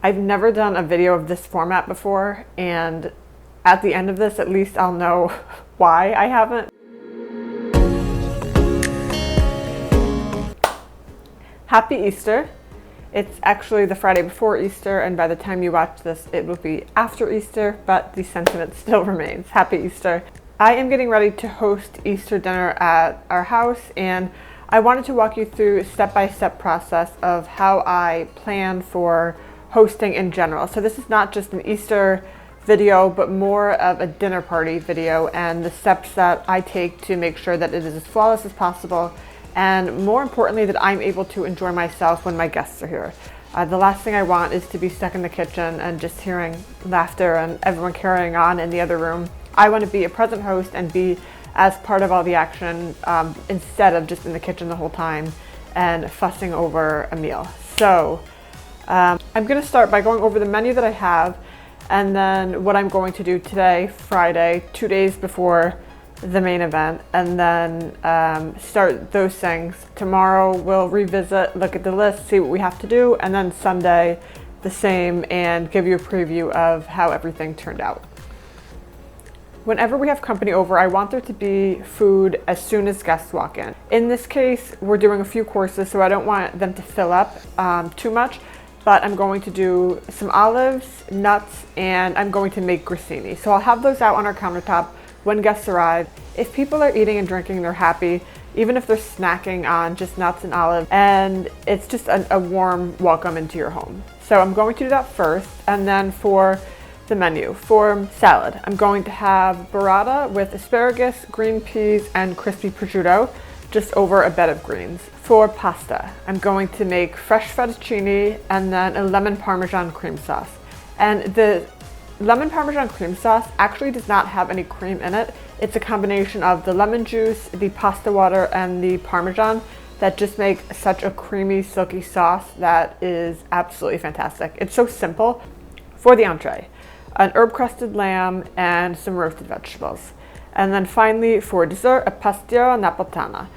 I've never done a video of this format before, and at the end of this, at least I'll know why I haven't. Happy Easter. It's actually the Friday before Easter, and by the time you watch this, it will be after Easter, but the sentiment still remains. Happy Easter. I am getting ready to host Easter dinner at our house, and I wanted to walk you through a step-by-step process of how I plan for hosting in general. So this is not just an Easter video, but more of a dinner party video, and the steps that I take to make sure that it is as flawless as possible, and more importantly, that I'm able to enjoy myself when my guests are here. The last thing I want is to be stuck in the kitchen and just hearing laughter and everyone carrying on in the other room. I want to be a present host and be as part of all the action instead of just in the kitchen the whole time and fussing over a meal. So I'm going to start by going over the menu that I have, and then what I'm going to do today, Friday, 2 days before the main event, and then start those things. Tomorrow we'll revisit, look at the list, see what we have to do, and then Sunday the same, and give you a preview of how everything turned out. Whenever we have company over, I want there to be food as soon as guests walk in. In this case, we're doing a few courses, so I don't want them to fill up too much, but I'm going to do some olives, nuts, and I'm going to make grissini. So I'll have those out on our countertop when guests arrive. If people are eating and drinking, they're happy, even if they're snacking on just nuts and olives, and it's just a warm welcome into your home. So I'm going to do that first, and then for the menu. For salad, I'm going to have burrata with asparagus, green peas, and crispy prosciutto, just over a bed of greens. For pasta, I'm going to make fresh fettuccine and then a lemon parmesan cream sauce. And the lemon parmesan cream sauce actually does not have any cream in it. It's a combination of the lemon juice, the pasta water, and the parmesan that just make such a creamy, silky sauce that is absolutely fantastic. It's so simple. For the entree, an herb-crusted lamb and some roasted vegetables. And then finally, for dessert, a pastiera napoletana.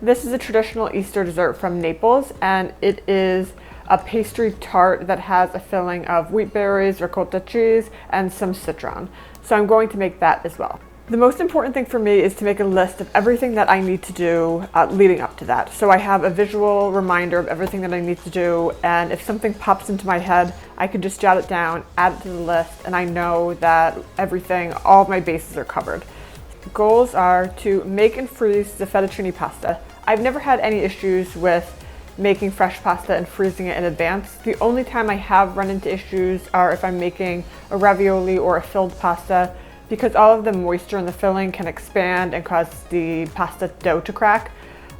This is a traditional Easter dessert from Naples, and it is a pastry tart that has a filling of wheat berries, ricotta cheese, and some citron. So I'm going to make that as well. The most important thing for me is to make a list of everything that I need to do leading up to that. So I have a visual reminder of everything that I need to do, and if something pops into my head, I can just jot it down, add it to the list, and I know that everything, all of my bases are covered. The goals are to make and freeze the fettuccine pasta. I've never had any issues with making fresh pasta and freezing it in advance. The only time I have run into issues are if I'm making a ravioli or a filled pasta, because all of the moisture in the filling can expand and cause the pasta dough to crack.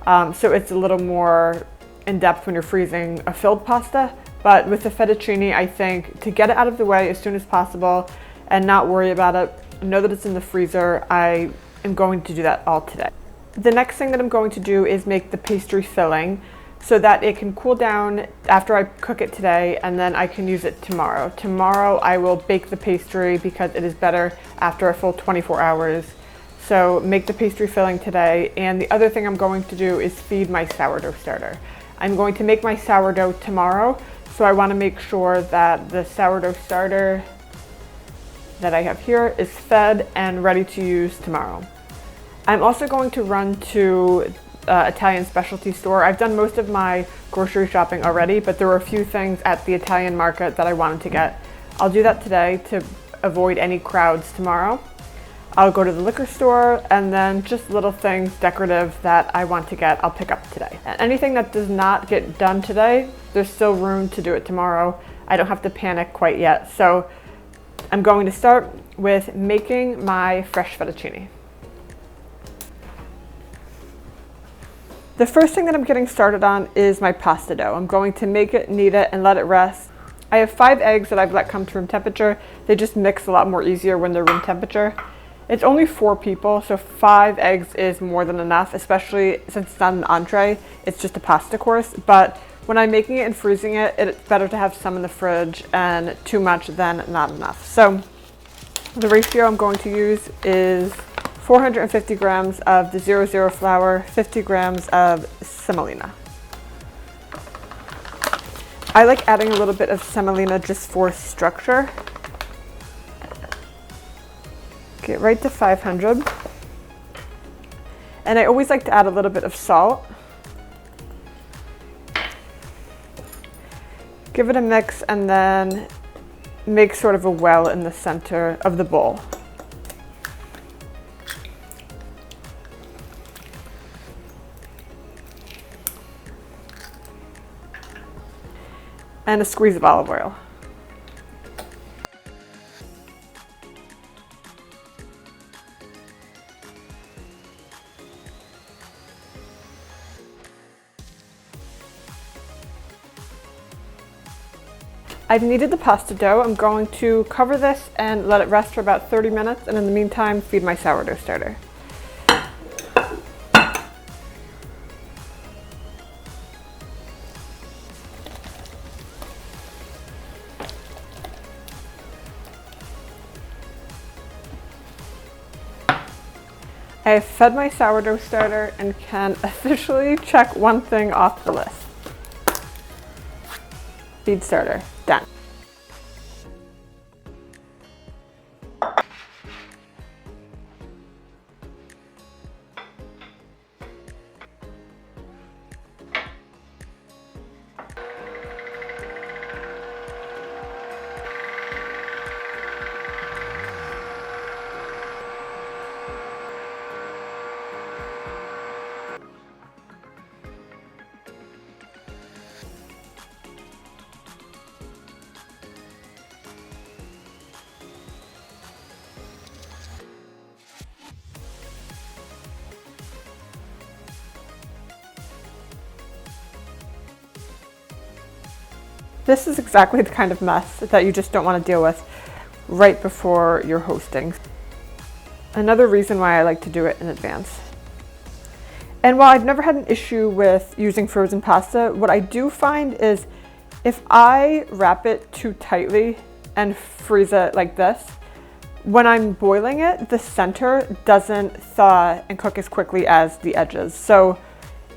So it's a little more in depth when you're freezing a filled pasta. But with the fettuccine, I think to get it out of the way as soon as possible and not worry about it, know that it's in the freezer, I am going to do that all today. The next thing that I'm going to do is make the pastry filling so that it can cool down after I cook it today, and then I can use it tomorrow. Tomorrow I will bake the pastry because it is better after a full 24 hours. So make the pastry filling today, and the other thing I'm going to do is feed my sourdough starter. I'm going to make my sourdough tomorrow, so I want to make sure that the sourdough starter that I have here is fed and ready to use tomorrow. I'm also going to run to Italian specialty store. I've done most of my grocery shopping already, but there were a few things at the Italian market that I wanted to get. I'll do that today to avoid any crowds tomorrow. I'll go to the liquor store, and then just little things decorative that I want to get, I'll pick up today. And anything that does not get done today, there's still room to do it tomorrow. I don't have to panic quite yet. So I'm going to start with making my fresh fettuccine. The first thing that I'm getting started on is my pasta dough. I'm going to make it, knead it, and let it rest. I have 5 eggs that I've let come to room temperature. They just mix a lot more easier when they're room temperature. It's only 4 people, so 5 eggs is more than enough, especially since it's not an entree, it's just a pasta course. But when I'm making it and freezing it, it's better to have some in the fridge, and too much than not enough. So the ratio I'm going to use is 450 grams of the 00 flour, 50 grams of semolina. I like adding a little bit of semolina just for structure. Get right to 500. And I always like to add a little bit of salt. Give it a mix and then make sort of a well in the center of the bowl. And a squeeze of olive oil. I've kneaded the pasta dough. I'm going to cover this and let it rest for about 30 minutes, and in the meantime, feed my sourdough starter. I have fed my sourdough starter and can officially check one thing off the list. Feed starter, done. This is exactly the kind of mess that you just don't want to deal with right before you're hosting. Another reason why I like to do it in advance. And while I've never had an issue with using frozen pasta, what I do find is if I wrap it too tightly and freeze it like this, when I'm boiling it, the center doesn't thaw and cook as quickly as the edges. So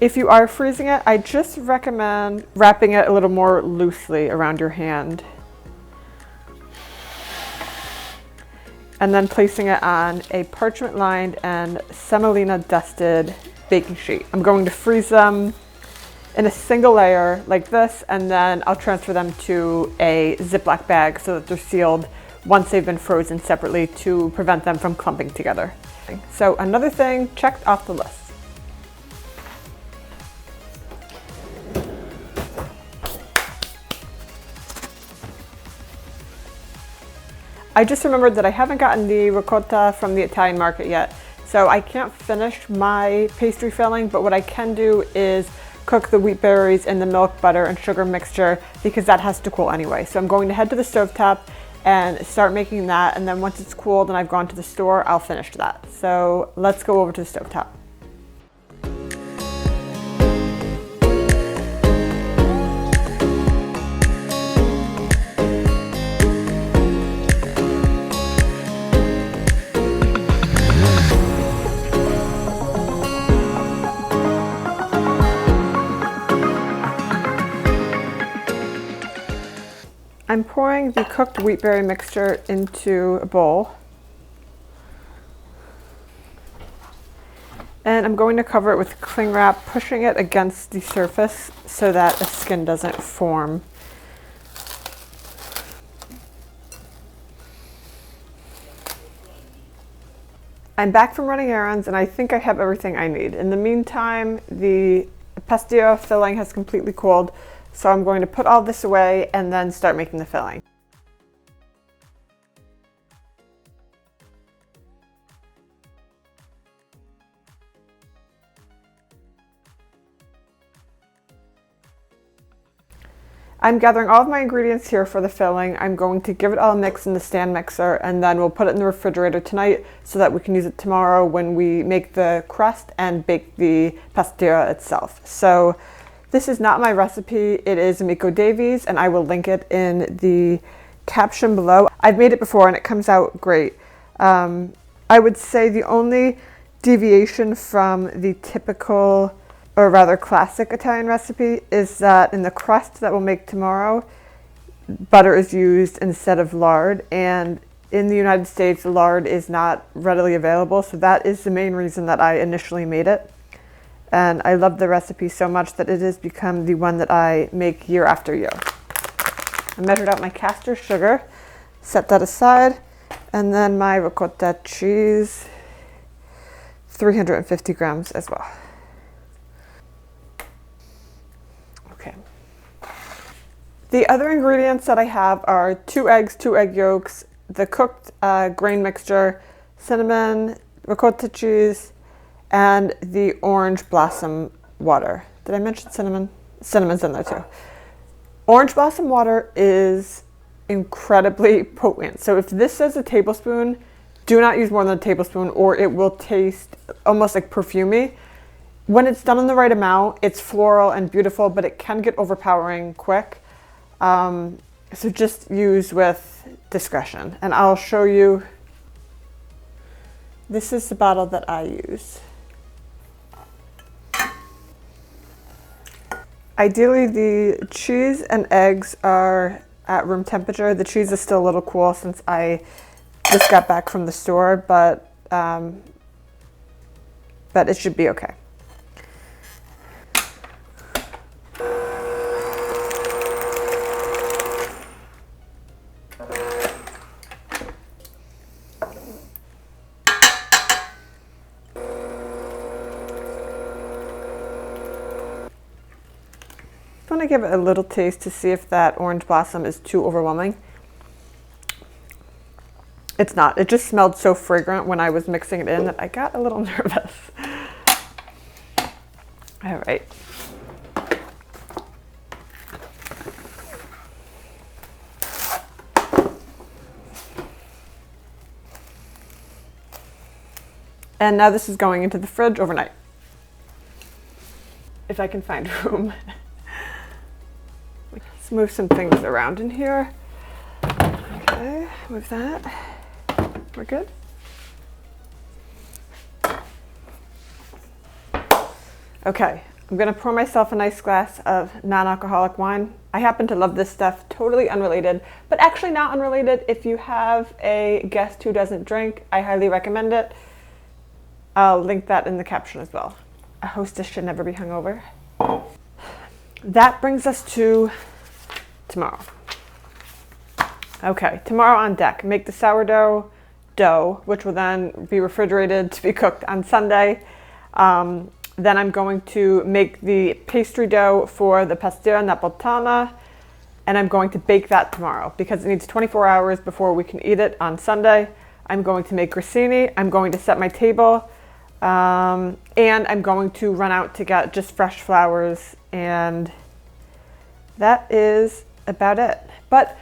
if you are freezing it, I just recommend wrapping it a little more loosely around your hand. And then placing it on a parchment lined and semolina dusted baking sheet. I'm going to freeze them in a single layer like this, and then I'll transfer them to a Ziploc bag so that they're sealed once they've been frozen separately to prevent them from clumping together. So another thing checked off the list. I just remembered that I haven't gotten the ricotta from the Italian market yet, so I can't finish my pastry filling, but what I can do is cook the wheat berries in the milk, butter, and sugar mixture because that has to cool anyway. So I'm going to head to the stovetop and start making that, and then once it's cooled and I've gone to the store, I'll finish that. So let's go over to the stovetop. I'm pouring the cooked wheatberry mixture into a bowl. And I'm going to cover it with cling wrap, pushing it against the surface so that the skin doesn't form. I'm back from running errands and I think I have everything I need. In the meantime, the pastiera filling has completely cooled. So I'm going to put all this away and then start making the filling. I'm gathering all of my ingredients here for the filling. I'm going to give it all a mix in the stand mixer, and then we'll put it in the refrigerator tonight so that we can use it tomorrow when we make the crust and bake the pastiera itself. So this is not my recipe. It is Amico Davies, and I will link it in the caption below. I've made it before and it comes out great. I would say the only deviation from the typical or rather classic Italian recipe, is that in the crust that we'll make tomorrow, butter is used instead of lard, and in the United States, lard is not readily available, so that is the main reason that I initially made it. And I love the recipe so much that it has become the one that I make year after year. I measured out my castor sugar, set that aside, and then my ricotta cheese, 350 grams as well. Okay. The other ingredients that I have are 2 eggs, 2 egg yolks, the cooked grain mixture, cinnamon, ricotta cheese, and the orange blossom water. Did I mention cinnamon? Cinnamon's in there too. Orange blossom water is incredibly potent. So if this says a tablespoon, do not use more than a tablespoon or it will taste almost like perfumey. When it's done in the right amount, it's floral and beautiful, but it can get overpowering quick. So just use with discretion. And I'll show you, this is the bottle that I use. Ideally, the cheese and eggs are at room temperature. The cheese is still a little cool since I just got back from the store, but it should be okay. I want to give it a little taste to see if that orange blossom is too overwhelming. It's not. It just smelled so fragrant when I was mixing it in that I got a little nervous. All right. And now this is going into the fridge overnight. If I can find room. Let's move some things around in here. Okay, move that. We're good. Okay, I'm gonna pour myself a nice glass of non-alcoholic wine. I happen to love this stuff, totally unrelated, but actually not unrelated. If you have a guest who doesn't drink, I highly recommend it. I'll link that in the caption as well. A hostess should never be hungover. That brings us to tomorrow. Okay, tomorrow on deck, make the sourdough dough, which will then be refrigerated to be cooked on Sunday. Then I'm going to make the pastry dough for the pastiera napoletana, and I'm going to bake that tomorrow because it needs 24 hours before we can eat it on Sunday. I'm going to make grissini. I'm going to set my table, and I'm going to run out to get just fresh flowers, and that is about it. But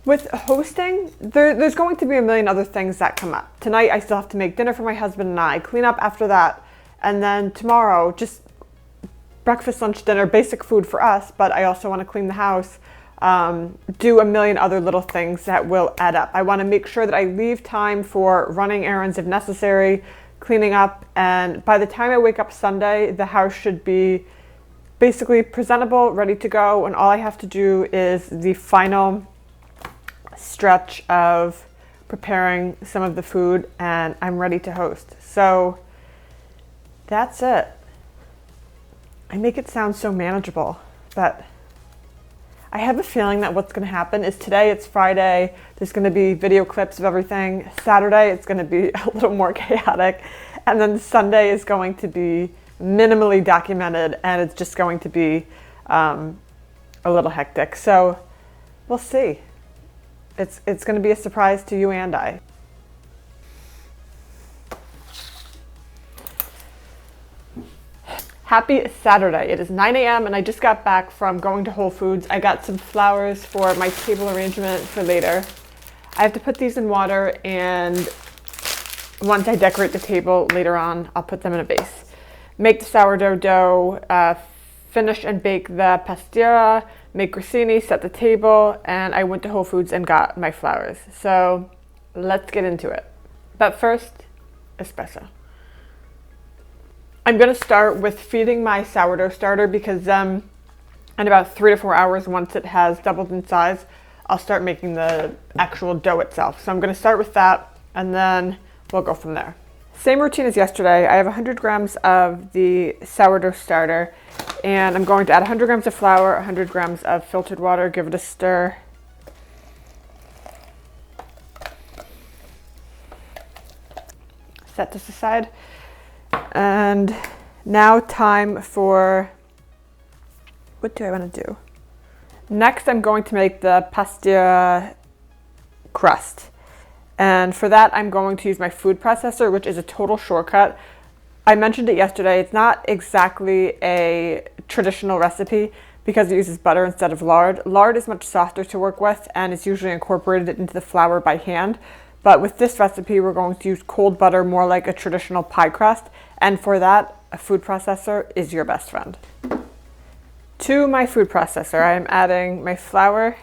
with hosting, there's going to be a million other things that come up. Tonight, I still have to make dinner for my husband and I, clean up after that. And then tomorrow, just breakfast, lunch, dinner, basic food for us, but I also want to clean the house, do a million other little things that will add up. I want to make sure that I leave time for running errands if necessary, cleaning up, and by the time I wake up Sunday, the house should be basically presentable, ready to go, and all I have to do is the final stretch of preparing some of the food, and I'm ready to host. So that's it. I make it sound so manageable, but I have a feeling that what's going to happen is today it's Friday, there's going to be video clips of everything. Saturday it's going to be a little more chaotic, and then Sunday is going to be minimally documented, and it's just going to be a little hectic. So we'll see. It's going to be a surprise to you and I. Happy Saturday. It is 9 a.m. and I just got back from going to Whole Foods. I got some flowers for my table arrangement for later. I have to put these in water, and once I decorate the table later on, I'll put them in a vase. Make the sourdough dough, finish and bake the pastiera, make grissini, set the table, and I went to Whole Foods and got my flowers. So let's get into it. But first, espresso. I'm going to start with feeding my sourdough starter because in about 3 to 4 hours, once it has doubled in size, I'll start making the actual dough itself. So I'm going to start with that and then we'll go from there. Same routine as yesterday. I have 100 grams of the sourdough starter and I'm going to add 100 grams of flour, 100 grams of filtered water, give it a stir. Set this aside. And now time for, what do I want to do? Next, I'm going to make the PASTIERA crust. And for that, I'm going to use my food processor, which is a total shortcut. I mentioned it yesterday. It's not exactly a traditional recipe because it uses butter instead of lard. Lard is much softer to work with and is usually incorporated into the flour by hand. But with this recipe, we're going to use cold butter, more like a traditional pie crust. And for that, a food processor is your best friend. To my food processor, I am adding my flour,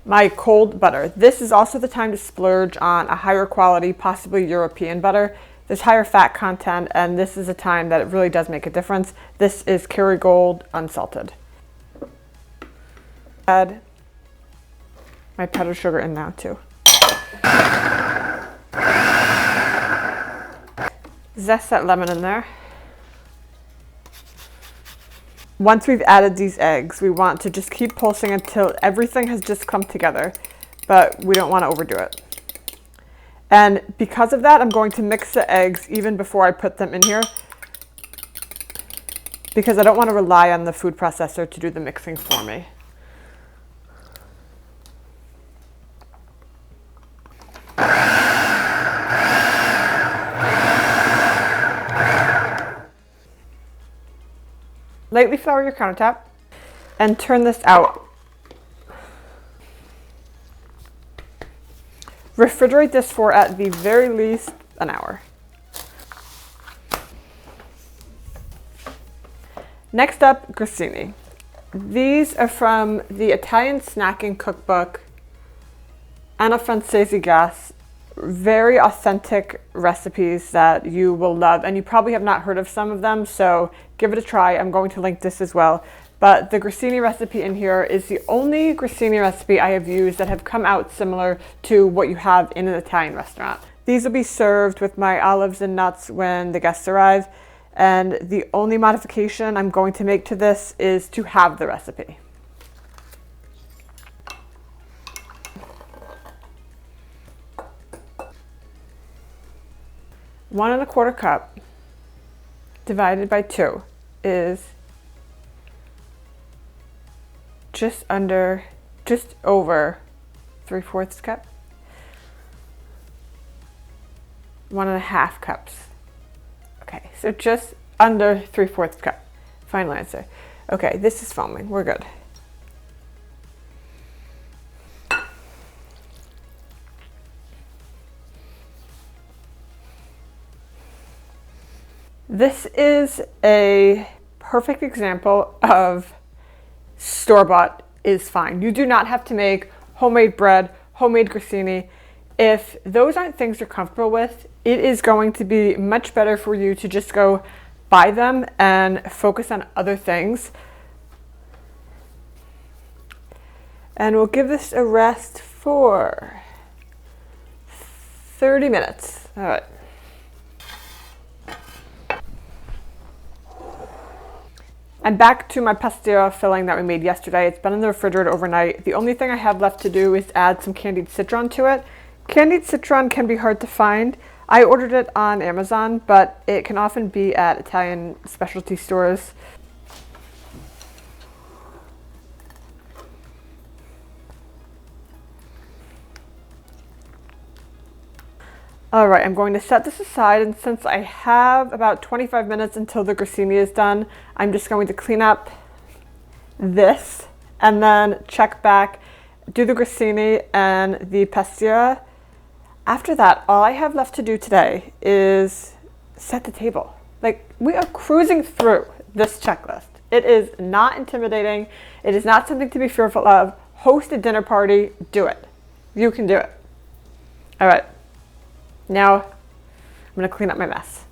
my cold butter. This is also the time to splurge on a higher quality, possibly European butter. There's higher fat content, and this is a time that it really does make a difference. This is Kerrygold unsalted. Add my powdered sugar in now too. Zest that lemon in there. Once we've added these eggs, we want to just keep pulsing until everything has just come together, but we don't want to overdo it. And because of that, I'm going to mix the eggs even before I put them in here because I don't want to rely on the food processor to do the mixing for me. Lightly flour your countertop and turn this out. Refrigerate this for at the very least an hour. Next up, grissini. These are from the Italian snacking cookbook, Anna Francesi Gas. Very authentic recipes that you will love, and you probably have not heard of some of them, so give it a try. I'm going to link this as well. But the grissini recipe in here is the only grissini recipe I have used that have come out similar to what you have in an Italian restaurant. These will be served with my olives and nuts when the guests arrive, and the only modification I'm going to make to this is to have the recipe. 1 1/4 cup divided by 2 is just over 3/4 cup. 1 1/2 cups. Okay, so just under 3/4 cup. Final answer. Okay, this is foaming. We're good. This is a perfect example of store-bought is fine. You do not have to make homemade bread, homemade grissini. If those aren't things you're comfortable with, it is going to be much better for you to just go buy them and focus on other things. And we'll give this a rest for 30 minutes. All right. I'm back to my pastiera filling that we made yesterday. It's been in the refrigerator overnight. The only thing I have left to do is add some candied citron to it. Candied citron can be hard to find. I ordered it on Amazon, but it can often be at Italian specialty stores. All right, I'm going to set this aside, and since I have about 25 minutes until the grissini is done, I'm just going to clean up this and then check back, do the grissini and the pastiera. After that, all I have left to do today is set the table. Like, we are cruising through this checklist. It is not intimidating. It is not something to be fearful of. Host a dinner party, do it. You can do it. All right. Now, gonna clean up my mess.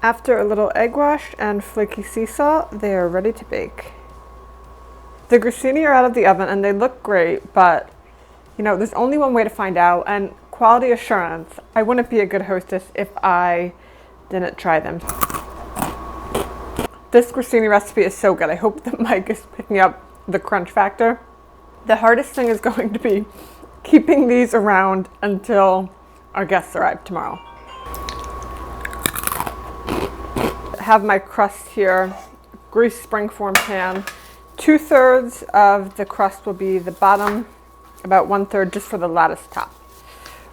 After a little egg wash and flaky sea salt, they are ready to bake. The grissini are out of the oven and they look great, but you know, there's only one way to find out, and quality assurance. I wouldn't be a good hostess if I didn't try them. This grissini recipe is so good. I hope the mic is picking up the crunch factor. The hardest thing is going to be keeping these around until our guests arrive tomorrow. Have my crust here, greased springform pan. 2/3 of the crust will be the bottom, about 1/3 just for the lattice top.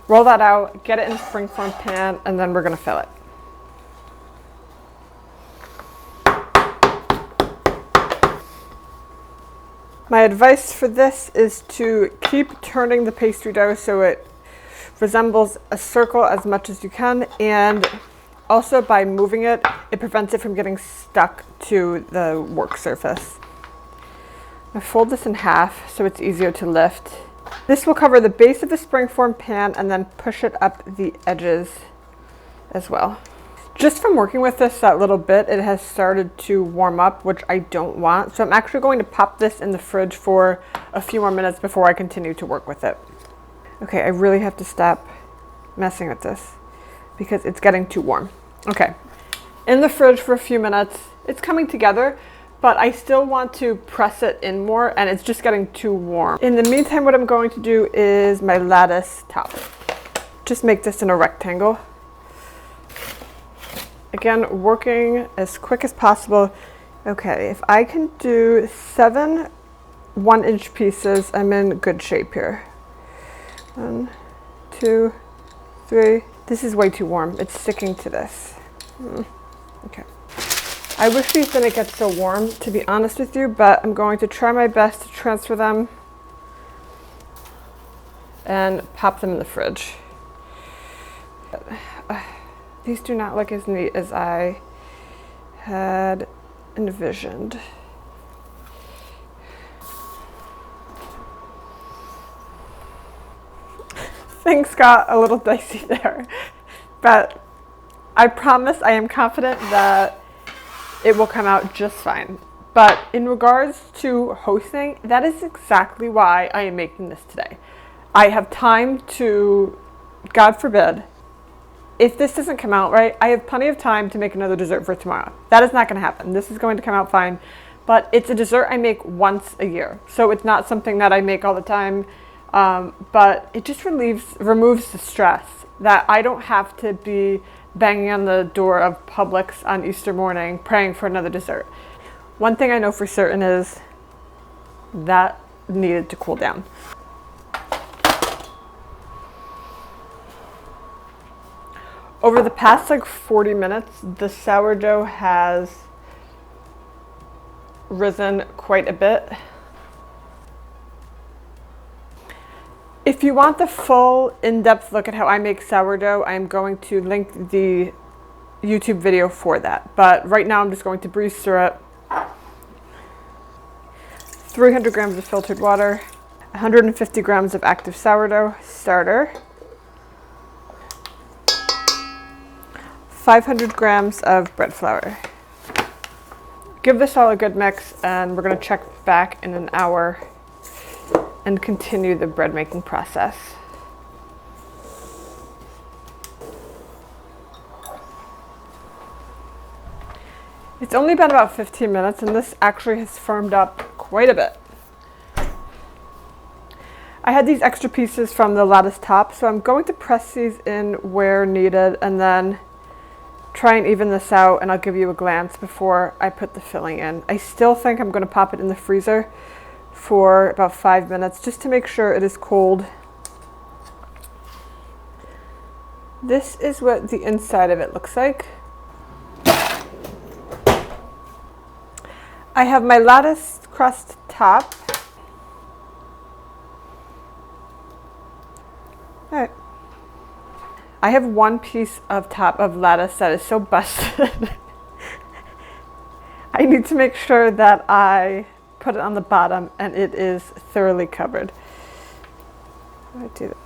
Roll that out, get it in a springform pan, and then we're gonna fill it. My advice for this is to keep turning the pastry dough so it resembles a circle as much as you can, and also by moving it, it prevents it from getting stuck to the work surface. I fold this in half so it's easier to lift. This will cover the base of the springform pan and then push it up the edges as well. Just from working with this that little bit, it has started to warm up, which I don't want. So I'm actually going to pop this in the fridge for a few more minutes before I continue to work with it. Okay, I really have to stop messing with this because it's getting too warm. Okay, in the fridge for a few minutes. It's coming together, but I still want to press it in more and it's just getting too warm. In the meantime, what I'm going to do is my lattice top. Just make this in a rectangle. Again, working as quick as possible. Okay, if I can do 7 1-inch pieces, I'm in good shape here. 1, 2, 3. This is way too warm. It's sticking to this. Okay. I wish these didn't get so warm, to be honest with you, but I'm going to try my best to transfer them and pop them in the fridge. These do not look as neat as I had envisioned. Things got a little dicey there, but I promise, I am confident that it will come out just fine. But in regards to hosting, that is exactly why I am making this today. I have time to, God forbid, if this doesn't come out right, I have plenty of time to make another dessert for tomorrow. That is not going to happen. This is going to come out fine, but it's a dessert I make once a year. So it's not something that I make all the time. But it just removes the stress that I don't have to be banging on the door of Publix on Easter morning praying for another dessert. One thing I know for certain is that needed to cool down. Over the past like 40 minutes, the sourdough has risen quite a bit. If you want the full in-depth look at how I make sourdough, I'm going to link the YouTube video for that. But right now I'm just going to breeze through it. 300 grams of filtered water, 150 grams of active sourdough starter, 500 grams of bread flour. Give this all a good mix and we're going to check back in an hour and continue the bread making process. It's only been about 15 minutes and this actually has firmed up quite a bit. I had these extra pieces from the lattice top, so I'm going to press these in where needed and then try and even this out, and I'll give you a glance before I put the filling in. I still think I'm going to pop it in the freezer for about 5 minutes just to make sure it is cold. This is what the inside of it looks like. I have my lattice crust top. All right. I have one piece of top of lettuce that is so busted. I need to make sure that I put it on the bottom and it is thoroughly covered. I do that.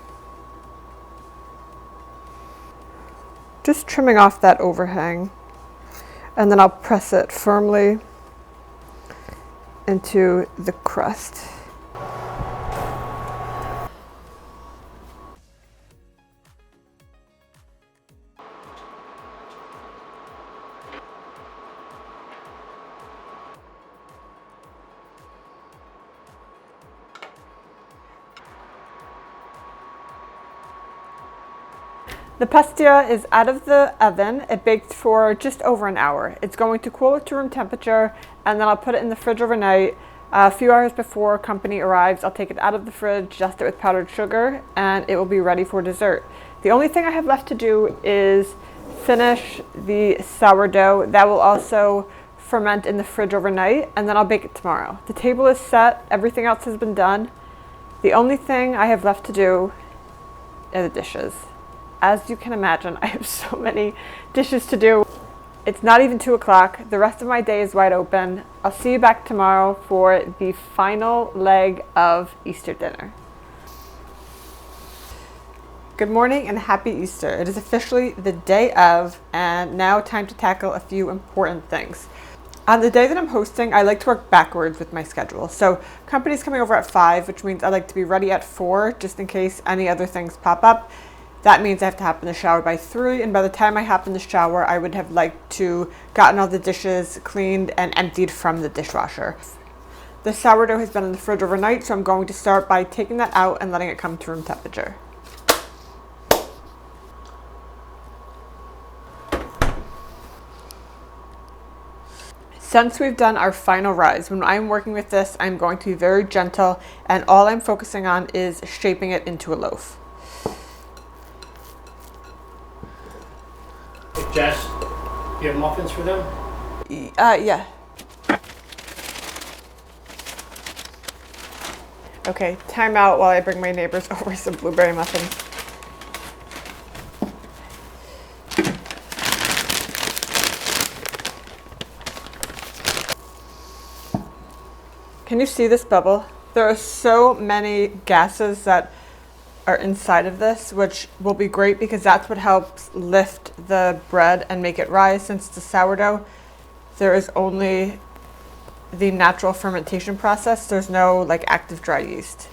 Just trimming off that overhang, and then I'll press it firmly into the crust. The pastiera is out of the oven. It baked for just over an hour. It's going to cool it to room temperature, and then I'll put it in the fridge overnight. A few hours before company arrives, I'll take it out of the fridge, dust it with powdered sugar, and it will be ready for dessert. The only thing I have left to do is finish the sourdough. That will also ferment in the fridge overnight, and then I'll bake it tomorrow. The table is set. Everything else has been done. The only thing I have left to do are the dishes. As you can imagine, I have so many dishes to do. It's not even 2 o'clock. The rest of my day is wide open. I'll see you back tomorrow for the final leg of Easter dinner. Good morning and happy Easter. It is officially the day of, and now time to tackle a few important things. On the day that I'm hosting, I like to work backwards with my schedule. So company's coming over at 5, which means I like to be ready at 4, just in case any other things pop up. That means I have to hop in the shower by 3, and by the time I hop in the shower, I would have liked to gotten all the dishes cleaned and emptied from the dishwasher. The sourdough has been in the fridge overnight, so I'm going to start by taking that out and letting it come to room temperature. Since we've done our final rise, when I'm working with this, I'm going to be very gentle, and all I'm focusing on is shaping it into a loaf. Jess, you have muffins for them? Yeah. Okay, time out while I bring my neighbors over some blueberry muffins. Can you see this bubble? There are so many gases that are inside of this, which will be great because that's what helps lift the bread and make it rise. Since it's a sourdough, there is only the natural fermentation process. There's no like active dry yeast.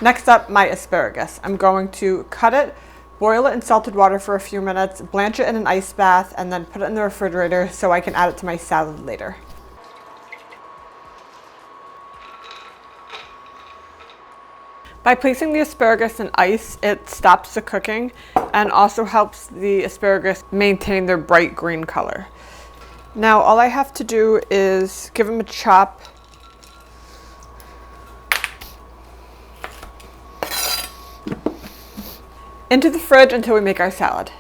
Next up, my asparagus. I'm going to cut it, boil it in salted water for a few minutes, blanch it in an ice bath, and then put it in the refrigerator so I can add it to my salad later. By placing the asparagus in ice, it stops the cooking and also helps the asparagus maintain their bright green color. Now all I have to do is give them a chop. Into the fridge until we make our salad.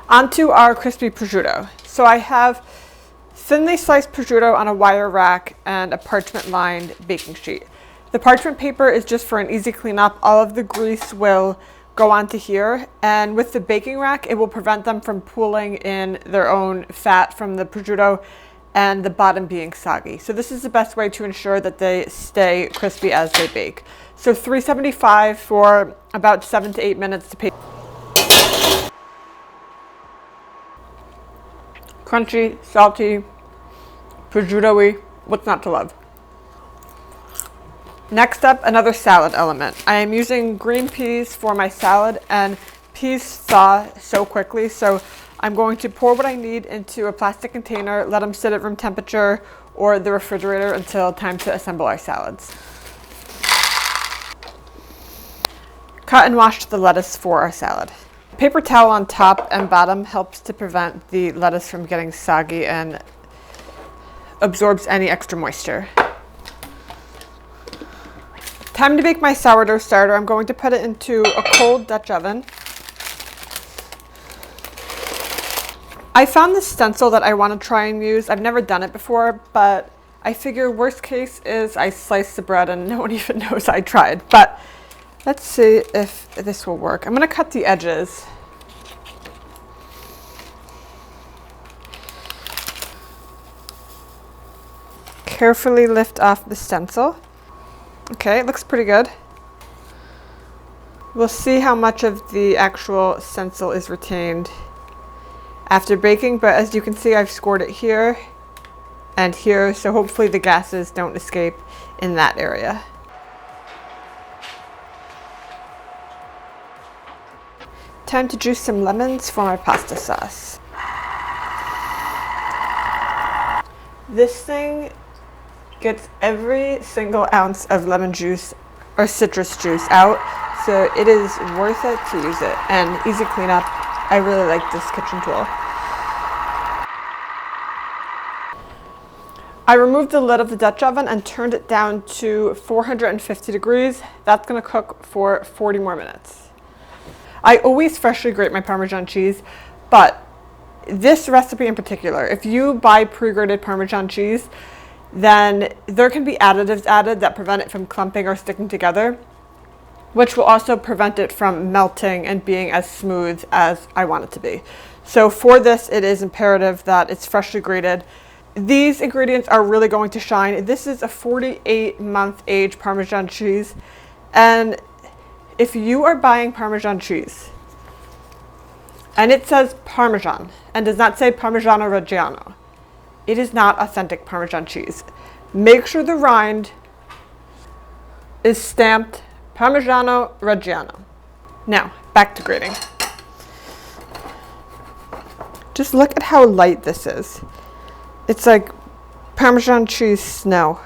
Onto our crispy prosciutto. So I have thinly sliced prosciutto on a wire rack and a parchment-lined baking sheet. The parchment paper is just for an easy cleanup. All of the grease will go onto here, and with the baking rack, it will prevent them from pooling in their own fat from the prosciutto and the bottom being soggy. So this is the best way to ensure that they stay crispy as they bake. So 375 for about 7 to 8 minutes to bake. Crunchy, salty, prosciutto-y, what's not to love? Next up, another salad element. I am using green peas for my salad, and peas thaw so quickly, so I'm going to pour what I need into a plastic container, let them sit at room temperature or the refrigerator until time to assemble our salads. Cut and wash the lettuce for our salad. Paper towel on top and bottom helps to prevent the lettuce from getting soggy and absorbs any extra moisture. Time to bake my sourdough starter. I'm going to put it into a cold Dutch oven. I found this stencil that I want to try and use. I've never done it before, but I figure worst case is I slice the bread and no one even knows I tried. But let's see if this will work. I'm going to cut the edges. Carefully lift off the stencil. Okay, it looks pretty good. We'll see how much of the actual stencil is retained after baking, but as you can see, I've scored it here and here, so hopefully the gases don't escape in that area. Time to juice some lemons for my pasta sauce. This thing gets every single ounce of lemon juice or citrus juice out, so it is worth it to use it, and easy cleanup. I really like this kitchen tool. I removed the lid of the Dutch oven and turned it down to 450 degrees. That's going to cook for 40 more minutes. I always freshly grate my Parmesan cheese, but this recipe in particular, if you buy pre-grated Parmesan cheese, then there can be additives added that prevent it from clumping or sticking together, which will also prevent it from melting and being as smooth as I want it to be. So for this, it is imperative that it's freshly grated. These ingredients are really going to shine. This is a 48-month age Parmesan cheese, and if you are buying Parmesan cheese and it says Parmesan and does not say Parmigiano Reggiano, it is not authentic Parmesan cheese. Make sure the rind is stamped Parmigiano Reggiano. Now, back to grating. Just look at how light this is. It's like Parmesan cheese snow.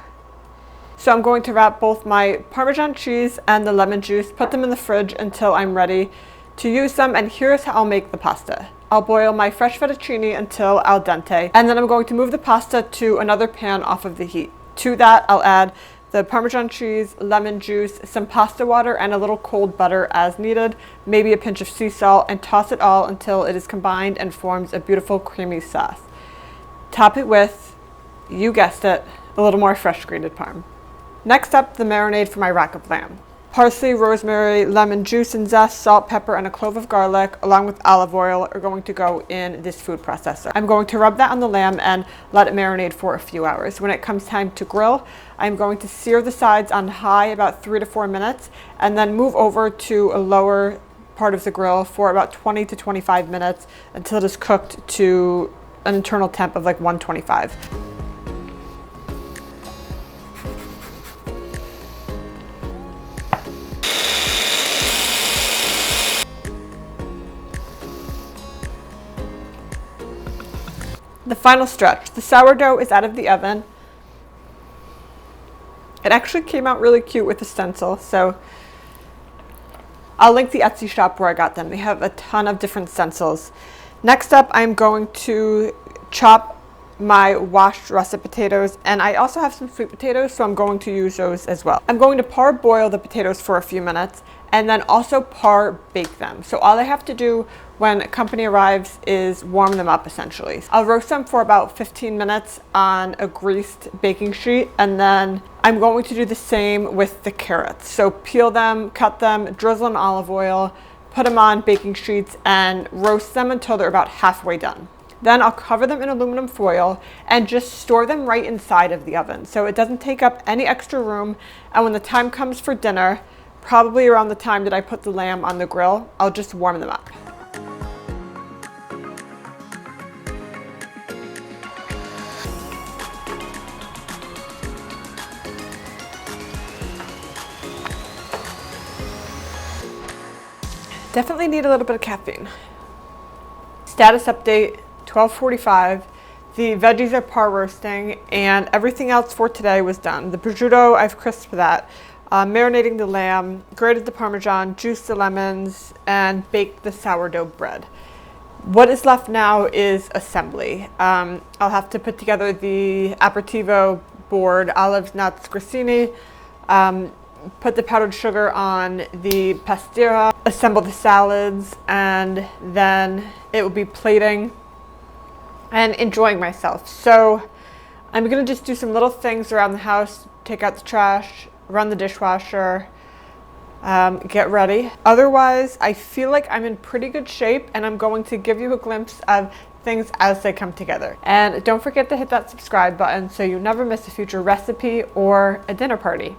So I'm going to wrap both my Parmesan cheese and the lemon juice, put them in the fridge until I'm ready to use them, and here's how I'll make the pasta. I'll boil my fresh fettuccine until al dente, and then I'm going to move the pasta to another pan off of the heat. To that, I'll add the Parmesan cheese, lemon juice, some pasta water, and a little cold butter as needed, maybe a pinch of sea salt, and toss it all until it is combined and forms a beautiful creamy sauce. Top it with, you guessed it, a little more fresh grated parm. Next up, the marinade for my rack of lamb. Parsley, rosemary, lemon juice and zest, salt, pepper, and a clove of garlic, along with olive oil, are going to go in this food processor. I'm going to rub that on the lamb and let it marinate for a few hours. When it comes time to grill, I'm going to sear the sides on high about 3 to 4 minutes, and then move over to a lower part of the grill for about 20 to 25 minutes until it is cooked to an internal temp of like 125. The final stretch. The sourdough is out of the oven. It actually came out really cute with the stencil, so I'll link the Etsy shop where I got them. They have a ton of different stencils. Next up, I'm going to chop my washed russet potatoes, and I also have some sweet potatoes, so I'm going to use those as well. I'm going to parboil the potatoes for a few minutes and then also bake them. So all I have to do when company arrives is warm them up essentially. I'll roast them for about 15 minutes on a greased baking sheet, and then I'm going to do the same with the carrots. So peel them, cut them, drizzle in olive oil, put them on baking sheets and roast them until they're about halfway done. Then I'll cover them in aluminum foil and just store them right inside of the oven so it doesn't take up any extra room, and when the time comes for dinner, probably around the time that I put the lamb on the grill, I'll just warm them up. Definitely need a little bit of caffeine. Status update, 12:45. The veggies are par roasting and everything else for today was done. The prosciutto, I've crisped that. Marinating the lamb, grated the Parmesan, juiced the lemons, and baked the sourdough bread. What is left now is assembly. I'll have to put together the aperitivo board, olives, nuts, grissini, put the powdered sugar on the pastiera, assemble the salads, and then it will be plating and enjoying myself. So I'm gonna just do some little things around the house, take out the trash, run the dishwasher, get ready. Otherwise, I feel like I'm in pretty good shape, and I'm going to give you a glimpse of things as they come together. And don't forget to hit that subscribe button so you never miss a future recipe or a dinner party.